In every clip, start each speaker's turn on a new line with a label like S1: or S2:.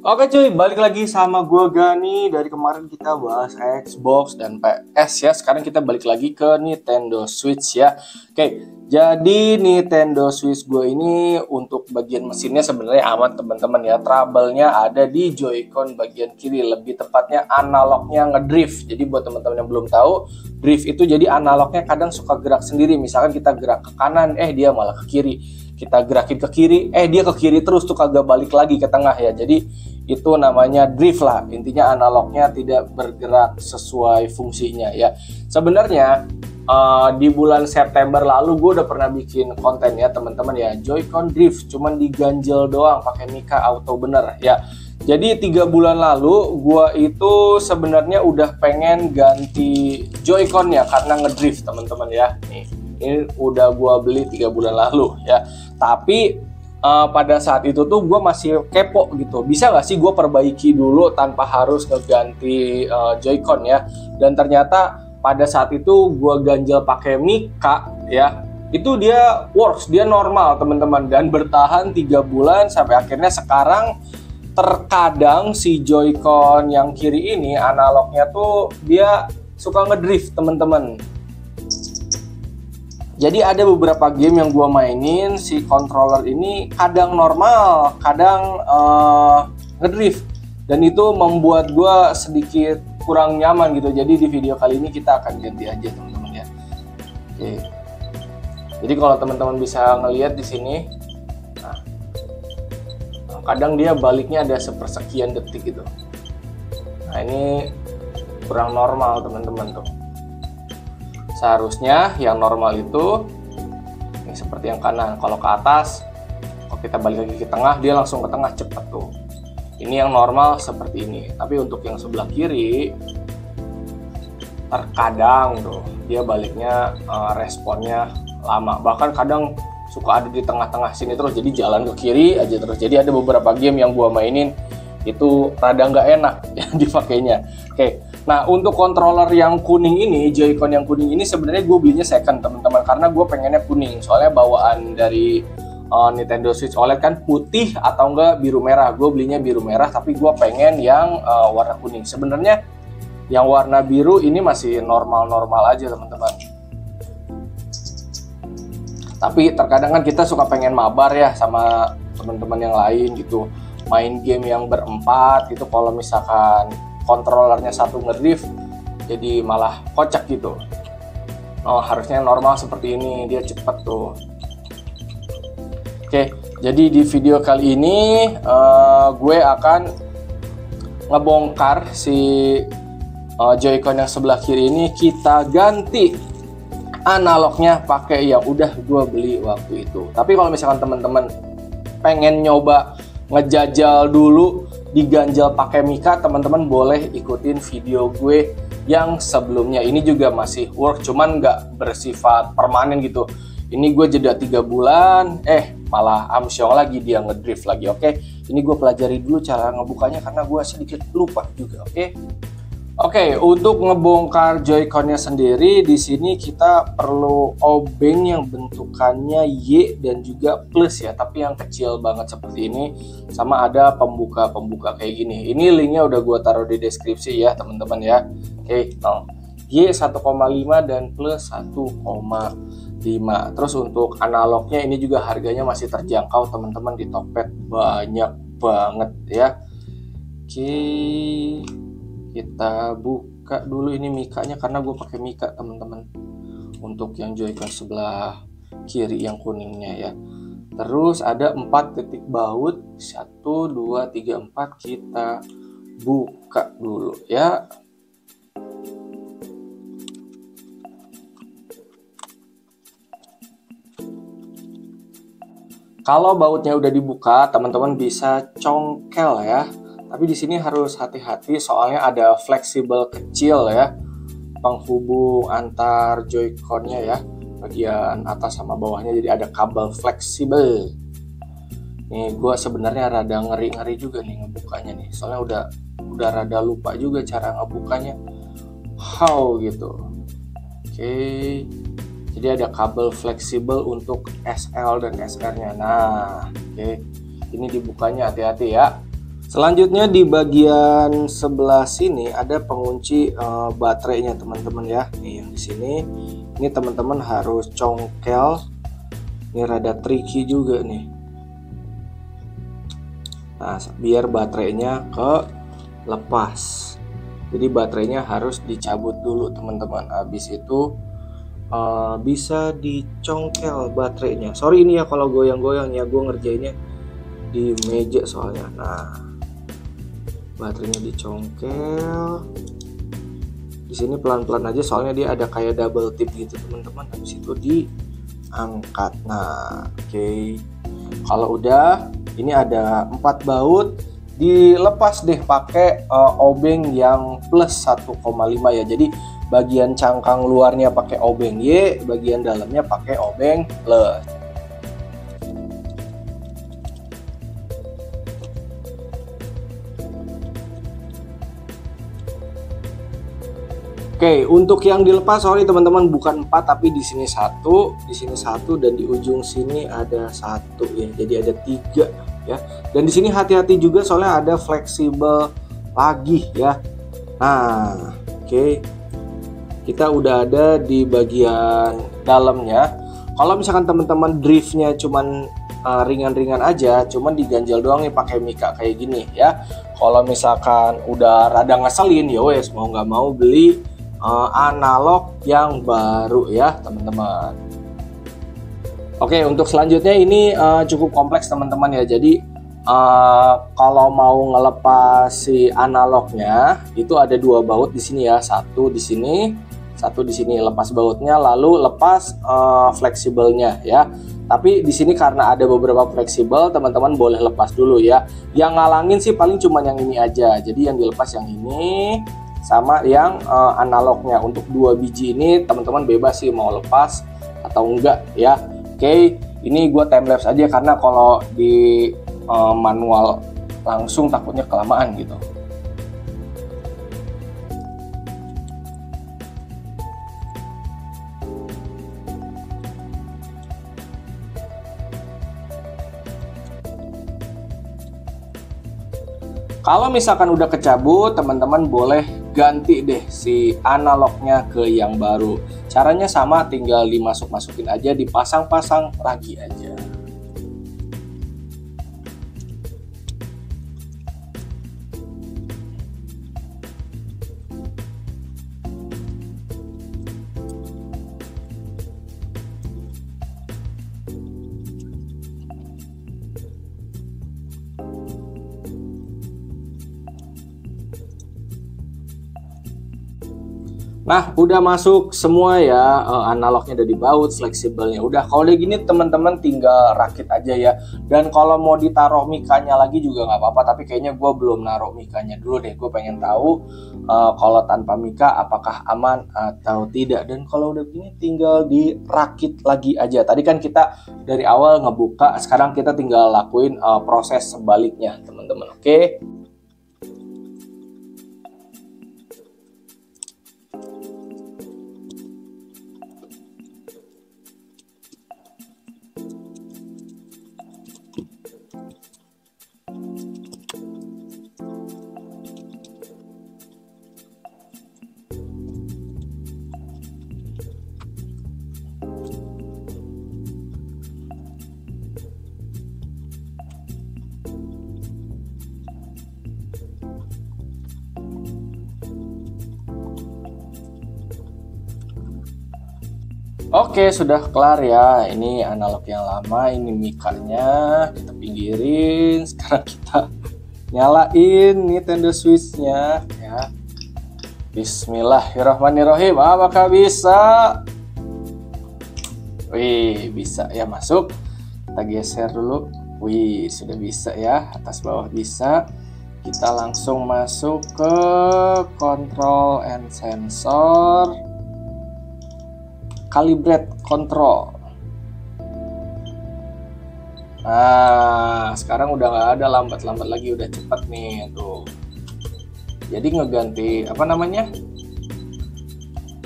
S1: Oke cuy, balik lagi sama gue Gani. Dari kemarin kita bahas Xbox dan PS ya. Sekarang kita balik lagi ke Nintendo Switch ya. Oke, jadi Nintendo Switch gue ini untuk bagian mesinnya sebenarnya aman teman-teman ya. Trouble-nya ada di Joy-Con bagian kiri, lebih tepatnya analognya ngedrift. Jadi buat teman-teman yang belum tahu, drift itu jadi analognya kadang suka gerak sendiri. Misalkan kita gerak ke kanan, dia malah ke kiri. Kita gerakin ke kiri, dia ke kiri terus tuh, kagak balik lagi ke tengah ya. Jadi itu namanya drift lah, intinya analognya tidak bergerak sesuai fungsinya ya. Sebenarnya di bulan September lalu gue udah pernah bikin konten ya teman-teman ya, Joy-Con drift cuman diganjel doang pakai Mika Auto bener ya. Jadi 3 bulan lalu gue itu sebenarnya udah pengen ganti Joy-Con ya karena ngedrift teman-teman ya. Ini udah gue beli 3 bulan lalu ya, tapi pada saat itu tuh gue masih kepo gitu, bisa gak sih gue perbaiki dulu tanpa harus ngeganti Joy-Con ya. Dan ternyata pada saat itu gue ganjel pakai Mika ya, itu dia works, dia normal teman-teman, dan bertahan 3 bulan sampai akhirnya sekarang. Terkadang si Joy-Con yang kiri ini analognya tuh dia suka ngedrift teman-teman. Jadi ada beberapa game yang gue mainin, si controller ini kadang normal, kadang ngedrift, dan itu membuat gue sedikit kurang nyaman gitu. Jadi di video kali ini kita akan ganti aja teman-teman ya. Oke. Jadi kalau teman-teman bisa ngelihat di sini, nah, kadang dia baliknya ada sepersekian detik gitu. Nah ini kurang normal teman-teman tuh. Seharusnya yang normal itu ini seperti yang kanan, kalau ke atas, kalau kita balik lagi ke tengah, dia langsung ke tengah cepat tuh. Ini yang normal seperti ini. Tapi untuk yang sebelah kiri, terkadang tuh dia baliknya responnya lama, bahkan kadang suka ada di tengah-tengah sini terus, jadi jalan ke kiri aja terus. Jadi ada beberapa game yang gua mainin itu rada nggak enak ya dipakainya. Oke. Nah untuk controller yang kuning ini, Joy-Con yang kuning ini sebenarnya gue belinya second teman-teman, karena gue pengennya kuning. Soalnya bawaan dari Nintendo Switch OLED kan putih atau enggak biru merah. Gue belinya biru merah, tapi gue pengen yang warna kuning. Sebenarnya yang warna biru ini masih normal-normal aja teman-teman. Tapi terkadang kan kita suka pengen mabar ya sama teman-teman yang lain gitu. Main game yang berempat gitu, kalau misalkan kontrolernya satu ngedrift jadi malah kocak gitu. Harusnya normal seperti ini, dia cepet tuh. Oke, jadi di video kali ini gue akan ngebongkar si Joy-Con yang sebelah kiri ini, kita ganti analognya pakai yang udah gue beli waktu itu. Tapi kalau misalkan teman-teman pengen nyoba ngejajal dulu diganjel pakai Mika, teman-teman boleh ikutin video gue yang sebelumnya. Ini juga masih work, cuman nggak bersifat permanen gitu. Ini gue jeda 3 bulan, malah amsyong lagi dia ngedrift lagi. Oke, ini gue pelajari dulu cara ngebukanya karena gue sedikit lupa juga. Oke, untuk ngebongkar Joy-Con-nya sendiri, di sini kita perlu obeng yang bentukannya Y dan juga plus ya, tapi yang kecil banget seperti ini, sama ada pembuka kayak gini. Ini linknya udah gue taruh di deskripsi ya teman-teman ya. Oke, Y 1,5 dan plus 1,5. Terus untuk analognya ini juga harganya masih terjangkau teman-teman, di Tokped banyak banget ya. Oke, kita buka dulu ini Mikanya karena gue pakai Mika teman-teman untuk yang Joy-Con sebelah kiri yang kuningnya ya. Terus ada 4 titik baut, 1 2 3 4, kita buka dulu ya. Kalau bautnya udah dibuka, teman-teman bisa congkel ya. Tapi di sini harus hati-hati soalnya ada fleksibel kecil ya, penghubung antar Joy-Con-nya ya, bagian atas sama bawahnya, jadi ada kabel fleksibel. Nih gue sebenarnya rada ngeri juga nih ngebukanya nih, soalnya udah rada lupa juga cara ngebukanya how gitu. Oke, jadi ada kabel fleksibel untuk SL dan SR-nya. Nah, oke, ini dibukanya hati-hati ya. Selanjutnya di bagian sebelah sini ada pengunci baterainya teman-teman ya. Nih yang di sini. Ini teman-teman harus congkel. Ini rada tricky juga nih. Nah, biar baterainya ke lepas. Jadi baterainya harus dicabut dulu teman-teman. Habis itu bisa dicongkel baterainya. Sorry ini ya kalau goyang-goyang ya, gue ngerjainnya di meja soalnya. Nah, baterainya dicongkel. Di sini pelan-pelan aja soalnya dia ada kayak double tip gitu teman-teman. Habis itu diangkat. Nah, oke. Kalau udah, ini ada 4 baut, dilepas deh pakai obeng yang plus 1,5 ya. Jadi bagian cangkang luarnya pakai obeng Y, bagian dalamnya pakai obeng plus. Oke, untuk yang dilepas, sorry teman-teman, bukan 4 tapi di sini satu, dan di ujung sini ada 1 ya. Jadi ada 3 ya. Dan di sini hati-hati juga soalnya ada fleksibel lagi ya. Nah, oke. Kita udah ada di bagian dalamnya. Kalau misalkan teman-teman driftnya cuman ringan-ringan aja, cuman diganjel doang nih pakai mika kayak gini ya. Kalau misalkan udah rada ngeselin ya wes mau nggak mau beli analog yang baru ya teman-teman. Oke, untuk selanjutnya ini cukup kompleks teman-teman ya. Jadi kalau mau ngelepas si analognya itu ada 2 baut di sini ya, satu di sini lepas bautnya, lalu lepas fleksibelnya ya. Tapi di sini karena ada beberapa fleksibel, teman-teman boleh lepas dulu ya. Yang ngalangin sih paling cuma yang ini aja. Jadi yang dilepas yang ini sama yang analognya. Untuk 2 biji ini teman-teman bebas sih mau lepas atau enggak ya. Oke, ini gue timelapse aja karena kalau di manual langsung takutnya kelamaan gitu. Kalau misalkan udah kecabut, teman-teman boleh ganti deh si analognya ke yang baru. Caranya sama, tinggal dimasuk-masukin aja, dipasang-pasang lagi aja. Nah, udah masuk semua ya, analognya udah dibaut, fleksibelnya udah. Kalau udah gini teman-teman tinggal rakit aja ya. Dan kalau mau ditaruh mikanya lagi juga nggak apa-apa, tapi kayaknya gue belum naruh mikanya dulu deh. Gue pengen tahu kalau tanpa mika apakah aman atau tidak. Dan kalau udah gini tinggal dirakit lagi aja. Tadi kan kita dari awal ngebuka, sekarang kita tinggal lakuin proses sebaliknya teman-teman, oke? Oke, sudah kelar ya. Ini analog yang lama, ini mikanya kita pinggirin. Sekarang kita nyalain Nintendo Switch-nya ya. Bismillahirrahmanirrahim. Apakah bisa? Wih, bisa ya, masuk. Kita geser dulu. Wih, sudah bisa ya. Atas bawah bisa. Kita langsung masuk ke control and sensor. Calibrate control. Nah, sekarang udah nggak ada lambat-lambat lagi, udah cepet nih tuh. Jadi ngeganti apa namanya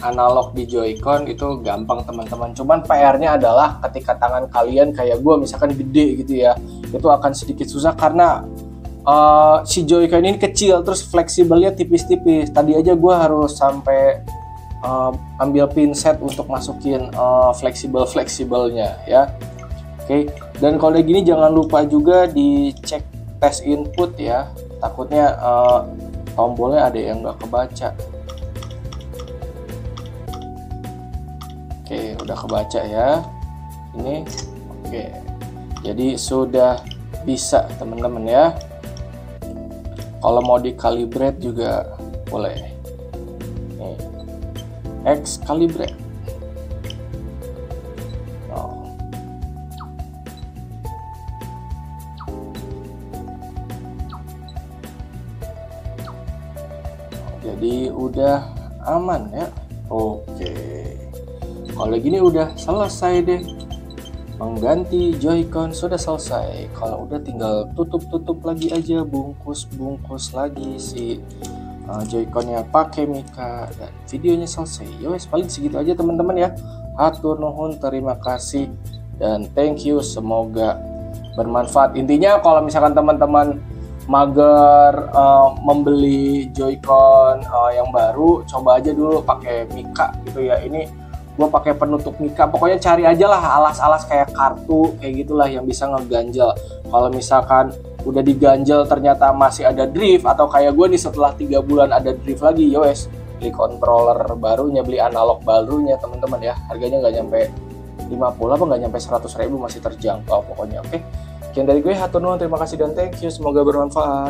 S1: analog di Joy-Con itu gampang teman-teman. Cuman PR-nya adalah ketika tangan kalian kayak gue misalkan gede gitu ya, itu akan sedikit susah karena si Joy-Con ini kecil, terus fleksibelnya tipis-tipis. Tadi aja gue harus sampai ambil pinset untuk masukin fleksibelnya ya. Oke, dan kalau udah gini jangan lupa juga dicek tes input ya. Takutnya tombolnya ada yang nggak kebaca. Oke, udah kebaca ya. Ini oke. Jadi sudah bisa teman-teman ya. Kalau mau di-calibrate juga boleh. Nih. X-calibrate. Oh. Jadi udah aman ya. Oke. Kalau gini udah selesai deh. Mengganti Joy-Con sudah selesai. Kalau udah tinggal tutup lagi aja, bungkus lagi si Joy-Connya pakai Mika, dan videonya selesai. Yowes, paling segitu aja teman-teman ya. Hatur nuhun, terima kasih dan thank you, semoga bermanfaat. Intinya kalau misalkan teman-teman mager membeli Joy-Con yang baru, coba aja dulu pakai Mika gitu ya. Ini gue pakai penutup Mika, pokoknya cari aja lah alas-alas kayak kartu kayak gitulah yang bisa ngeganjel. Kalau misalkan udah diganjel ternyata masih ada drift, atau kayak gue nih setelah 3 bulan ada drift lagi, yowes beli controller barunya, beli analog barunya teman-teman ya. Harganya nggak nyampe 50 apa nggak nyampe 100.000, masih terjangkau pokoknya. Oke, sekian dari gue, hatur nuhun, terima kasih dan thank you, semoga bermanfaat.